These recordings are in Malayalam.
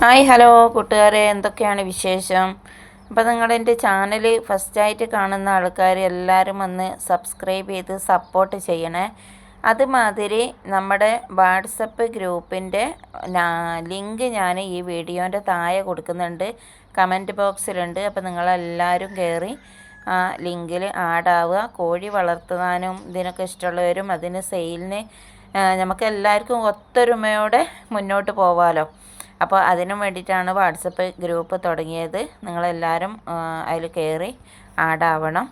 ഹായ് ഹലോ കൂട്ടുകാരെ, എന്തൊക്കെയാണ് വിശേഷം? അപ്പോൾ നിങ്ങളെൻ്റെ ചാനൽ ഫസ്റ്റായിട്ട് കാണുന്ന ആൾക്കാർ എല്ലാവരും ഒന്ന് സബ്സ്ക്രൈബ് ചെയ്ത് സപ്പോർട്ട് ചെയ്യണേ. അതുമാതിരി നമ്മുടെ വാട്സപ്പ് ഗ്രൂപ്പിൻ്റെ ലിങ്ക് ഞാൻ ഈ വീഡിയോൻ്റെ താഴെ കൊടുക്കുന്നുണ്ട്, കമൻറ്റ് ബോക്സിലുണ്ട്. അപ്പോൾ നിങ്ങളെല്ലാവരും കയറി ആ ലിങ്കിൽ ആഡാവുക. കോഴി വളർത്താനും ഇതിനൊക്കെ ഇഷ്ടമുള്ളവരും അതിന് സെയിലിന് നമുക്ക് എല്ലാവർക്കും ഒത്തൊരുമയോടെ മുന്നോട്ട് പോവാമല്ലോ. അപ്പോൾ അതിനും വേണ്ടിയിട്ടാണ് വാട്സപ്പ് ഗ്രൂപ്പ് തുടങ്ങിയത്. നിങ്ങളെല്ലാവരും അതിൽ കയറി ആഡാവണം.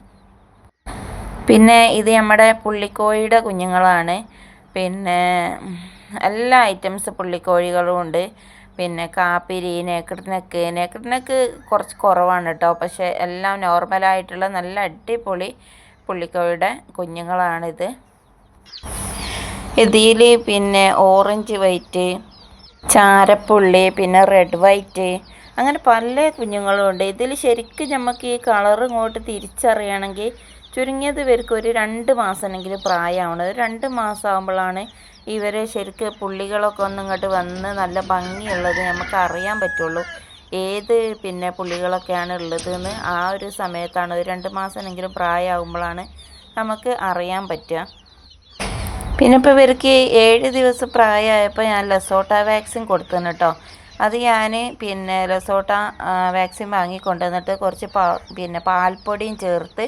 പിന്നെ ഇത് നമ്മുടെ പുള്ളിക്കോഴിയുടെ കുഞ്ഞുങ്ങളാണ്. പിന്നെ എല്ലാ ഐറ്റംസ് പുള്ളിക്കോഴികളും ഉണ്ട്. പിന്നെ കാപ്പിരി, നേക്കിഡ് കുറച്ച് കുറവാണ് കേട്ടോ. പക്ഷേ എല്ലാം നോർമലായിട്ടുള്ള നല്ല അടിപൊളി പുള്ളിക്കോഴിയുടെ കുഞ്ഞുങ്ങളാണിത്. ഇതിൽ പിന്നെ ഓറഞ്ച് വൈറ്റ്, ചാരപ്പുള്ളി, പിന്നെ റെഡ് വൈറ്റ്, അങ്ങനെ പല കുഞ്ഞുങ്ങളും ഉണ്ട്. ഇതിൽ ശരിക്കും നമുക്ക് ഈ കളർ ഇങ്ങോട്ട് തിരിച്ചറിയണമെങ്കിൽ ചുരുങ്ങിയത് ഇവർക്ക് ഒരു 2 മാസമെങ്കിലും പ്രായമാവണം. ഒരു 2 മാസം ആകുമ്പോഴാണ് ഇവർ ശരിക്കും പുള്ളികളൊക്കെ ഒന്ന് ഇങ്ങോട്ട് വന്ന് നല്ല ഭംഗിയുള്ളത് നമുക്ക് അറിയാൻ പറ്റുള്ളൂ. ഏത് പിന്നെ പുള്ളികളൊക്കെയാണ് ഉള്ളതെന്ന് ആ ഒരു സമയത്താണ്. ഒരു 2 മാസമെങ്കിലും പ്രായമാകുമ്പോഴാണ് നമുക്ക് അറിയാൻ പറ്റുക. പിന്നെ ഇപ്പോൾ ഇവർക്ക് 7 ദിവസം പ്രായമായപ്പോൾ ഞാൻ ലസോട്ട വാക്സിൻ കൊടുത്തിന് കേട്ടോ. അത് ഞാൻ പിന്നെ ലസോട്ട വാക്സിൻ വാങ്ങിക്കൊണ്ടുവന്നിട്ട് കുറച്ച് പിന്നെ പാൽപ്പൊടിയും ചേർത്ത്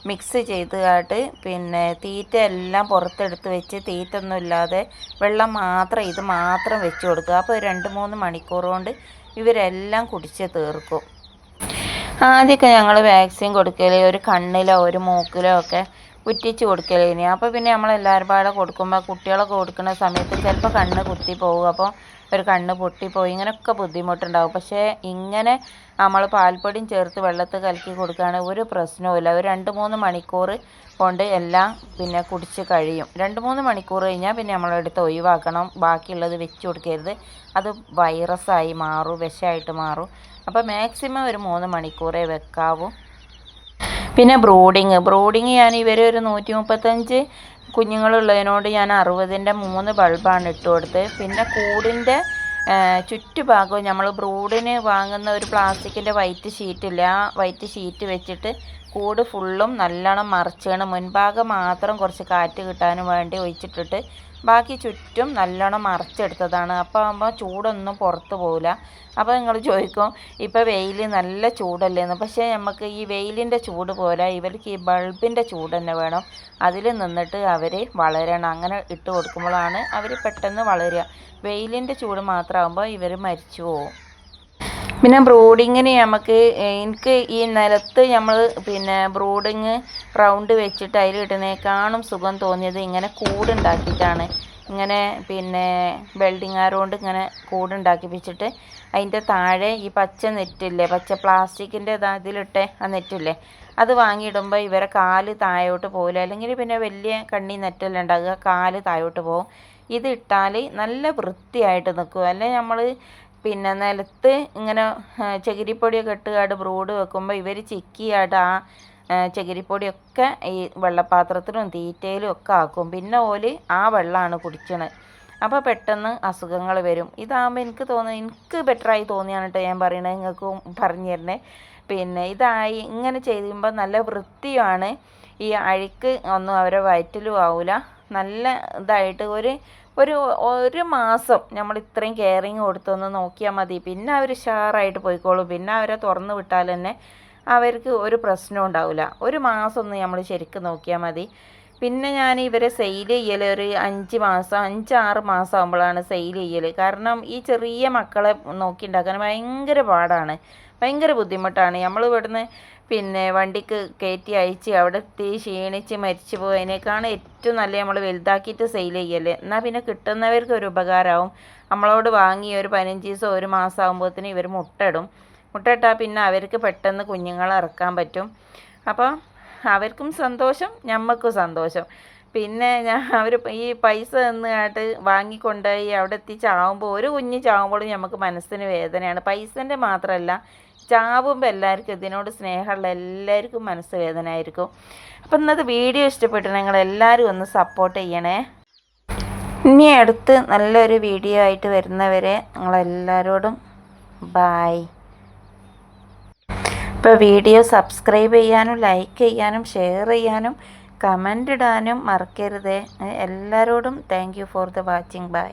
മിക്സ് ചെയ്തിട്ട് പിന്നെ തീറ്റ എല്ലാം പുറത്തെടുത്ത് വെച്ച് തീറ്റ ഒന്നും ഇല്ലാതെ വെള്ളം മാത്രം ഇത് മാത്രം വെച്ച് കൊടുക്കുക. അപ്പോൾ 2-3 മണിക്കൂർ കൊണ്ട് ഇവരെല്ലാം കുടിച്ച് തീർക്കും. ആദ്യമൊക്കെ ഞങ്ങൾ വാക്സിൻ കൊടുക്കൽ ഒരു കണ്ണിലോ ഒരു മൂക്കിലോ ഒക്കെ ഉറ്റിച്ച് കൊടുക്കലേനി. അപ്പോൾ പിന്നെ നമ്മളെല്ലാവരും പാടെ കൊടുക്കുമ്പോൾ കുട്ടികളൊക്കെ കൊടുക്കുന്ന സമയത്ത് ചിലപ്പോൾ കണ്ണ് കുത്തി പോകും. അപ്പോൾ ഒരു കണ്ണ് പൊട്ടിപ്പോയി, ഇങ്ങനെയൊക്കെ ബുദ്ധിമുട്ടുണ്ടാവും. പക്ഷേ ഇങ്ങനെ നമ്മൾ പാൽപ്പൊടിയും ചേർത്ത് വെള്ളത്തിൽ കലക്കി കൊടുക്കുകയാണെങ്കിൽ ഒരു പ്രശ്നവുമില്ല. ഒരു 2-3 മണിക്കൂർ കൊണ്ട് എല്ലാം പിന്നെ കുടിച്ച് കഴിയും. 2-3 മണിക്കൂർ കഴിഞ്ഞാൽ പിന്നെ നമ്മളെടുത്ത് ഒഴിവാക്കണം. ബാക്കിയുള്ളത് വെച്ച് കൊടുക്കരുത്, അത് വൈറസായി മാറും, വിഷമായിട്ട് മാറും. അപ്പോൾ മാക്സിമം ഒരു 3 മണിക്കൂറേ വെക്കാവൂ. പിന്നെ ബ്രൂഡിങ് ഞാൻ ഇവർ ഒരു 135 കുഞ്ഞുങ്ങളുള്ളതിനോട് ഞാൻ 60-ൻ്റെ 3 ബൾബാണ് ഇട്ട് കൊടുത്ത്. പിന്നെ കൂടിൻ്റെ ചുറ്റുഭാഗവും നമ്മൾ ബ്രൂഡിന് വാങ്ങുന്ന ഒരു പ്ലാസ്റ്റിക്കിൻ്റെ വൈറ്റ് ഷീറ്റില്ല, ആ വൈറ്റ് ഷീറ്റ് വെച്ചിട്ട് കൂട് ഫുള്ളും നല്ലോണം മറിച്ചാണ്. മുൻഭാഗം മാത്രം കുറച്ച് കാറ്റ് കിട്ടാനും വേണ്ടി ഒഴിച്ചിട്ടിട്ട് ബാക്കി ചുറ്റും നല്ലോണം മറിച്ചെടുത്തതാണ്. അപ്പോൾ ആകുമ്പോൾ ചൂടൊന്നും പുറത്ത് പോകില്ല. അപ്പോൾ നിങ്ങൾ ചോദിക്കും ഇപ്പോൾ വെയിൽ നല്ല ചൂടല്ലേന്ന്. പക്ഷേ നമുക്ക് ഈ വെയിലിൻ്റെ ചൂട് പോലെ ഇവർക്ക് ഈ ബൾബിൻ്റെ ചൂട് തന്നെ വേണം. അതിൽ നിന്നിട്ട് അവർ വളരണം. അങ്ങനെ ഇട്ട് കൊടുക്കുമ്പോഴാണ് അവർ പെട്ടെന്ന് വളരുക. വെയിലിൻ്റെ ചൂട് മാത്രമാകുമ്പോൾ ഇവർ മരിച്ചു പോകും. പിന്നെ ബ്രൂഡിങ്ങിന് എനിക്ക് ഈ നിലത്ത് നമ്മൾ പിന്നെ ബ്രൂഡിങ് റൗണ്ട് വെച്ചിട്ട് അതിൽ ഇടുന്നേക്കാളും സുഖം തോന്നിയത് ഇങ്ങനെ കൂടുണ്ടാക്കിയിട്ടാണ്. ഇങ്ങനെ പിന്നെ വെൽഡിങ് ആരോണ്ട് ഇങ്ങനെ കൂടുണ്ടാക്കിപ്പിച്ചിട്ട് അതിൻ്റെ താഴെ ഈ പച്ച നെറ്റില്ലേ, പച്ച പ്ലാസ്റ്റിക്കിൻ്റെ ഇതിലിട്ടെ ആ നെറ്റില്ലേ, അത് വാങ്ങിയിടുമ്പോൾ ഇവരെ കാല് താഴോട്ട് പോകില്ല. അല്ലെങ്കിൽ പിന്നെ വലിയ കണ്ണി നെറ്റെല്ലാം ഉണ്ടാകുക, കാല് താഴോട്ട് പോകും. ഇത് ഇട്ടാൽ നല്ല വൃത്തിയായിട്ട് നിൽക്കും. അല്ലെങ്കിൽ നമ്മൾ പിന്നെ നിലത്ത് ഇങ്ങനെ ചകിരിപ്പൊടിയൊക്കെ ഇട്ടുകാട് ബ്രൂഡ് വെക്കുമ്പോൾ ഇവർ ചിക്കിയായിട്ട് ആ ചകിരിപ്പൊടിയൊക്കെ ഈ വെള്ളപ്പാത്രത്തിലും തീറ്റയിലും ഒക്കെ ആക്കും. പിന്നെ ഓല് ആ വെള്ളമാണ് കുടിക്കണത്. അപ്പോൾ പെട്ടെന്ന് അസുഖങ്ങൾ വരും. ഇതാകുമ്പോൾ എനിക്ക് ബെറ്ററായി തോന്നിയാണ് കേട്ടോ ഞാൻ പറയണത്, നിങ്ങൾക്കും പറഞ്ഞു തരണേ. പിന്നെ ഇതായി ഇങ്ങനെ ചെയ്യുമ്പോൾ നല്ല വൃത്തിയാണ്. ഈ അഴുക്ക് ഒന്നും അവരെ വയറ്റിലും ആവില്ല. നല്ല ഇതായിട്ട് ഒരു മാസം നമ്മൾ ഇത്രയും കെയറിങ് കൊടുത്തൊന്ന് നോക്കിയാൽ മതി. പിന്നെ അവർ ഉഷാറായിട്ട് പോയിക്കോളും. പിന്നെ അവരെ തുറന്ന് വിട്ടാൽ തന്നെ അവർക്ക് ഒരു പ്രശ്നവും ഉണ്ടാവില്ല. ഒരു മാസം ഒന്ന് നമ്മൾ ശരിക്കും നോക്കിയാൽ മതി. പിന്നെ ഞാൻ ഇവരെ സെയിൽ ചെയ്യൽ ഒരു 5-6 മാസം ആകുമ്പോഴാണ് സെയിൽ ചെയ്യൽ. കാരണം ഈ ചെറിയ മക്കളെ നോക്കിയിട്ടുണ്ടാക്കാൻ ഭയങ്കര പാടാണ്, ഭയങ്കര ബുദ്ധിമുട്ടാണ്. നമ്മൾ ഇവിടുന്ന് പിന്നെ വണ്ടിക്ക് കയറ്റി അയച്ച് അവിടെ എത്തി ക്ഷീണിച്ച് മരിച്ചു പോയതിനേക്കാണ് ഏറ്റവും നല്ല നമ്മൾ വലുതാക്കിയിട്ട് സെയിൽ ചെയ്യൽ. എന്നാൽ പിന്നെ കിട്ടുന്നവർക്ക് ഒരു ഉപകാരമാവും. നമ്മളോട് വാങ്ങി ഒരു 15 ദിവസം 1 മാസം ആകുമ്പോഴത്തേന് ഇവർ മുട്ടയിട്ടാൽ പിന്നെ അവർക്ക് പെട്ടെന്ന് കുഞ്ഞുങ്ങളെ ഇറക്കാൻ പറ്റും. അപ്പോൾ അവർക്കും സന്തോഷം, ഞമ്മക്കും സന്തോഷം. പിന്നെ അവർ ഈ പൈസ തന്നിട്ട് വാങ്ങിക്കൊണ്ടുപോയി അവിടെ എത്തി ചാവുമ്പോൾ ഒരു കുഞ്ഞ് ചാവുമ്പോഴും നമുക്ക് മനസ്സിന് വേദനയാണ്. പൈസൻ്റെ മാത്രമല്ല, ചാവുമ്പോൾ എല്ലാവർക്കും ഇതിനോട് സ്നേഹമുള്ള എല്ലാവർക്കും മനസ്സ് വേദന ആയിരിക്കും. അപ്പം ഇന്നത്തെ വീഡിയോ ഇഷ്ടപ്പെട്ടു നിങ്ങളെല്ലാവരും ഒന്ന് സപ്പോർട്ട് ചെയ്യണേ. ഇനി അടുത്ത് നല്ലൊരു വീഡിയോ ആയിട്ട് വരുന്നവരെ നിങ്ങളെല്ലാവരോടും ബായ്. ഇപ്പോൾ വീഡിയോ സബ്സ്ക്രൈബ് ചെയ്യാനും ലൈക്ക് ചെയ്യാനും ഷെയർ ചെയ്യാനും കമൻ്റ് ഇടാനും മറക്കരുത്. എല്ലാവരോടും thank you for the watching. By.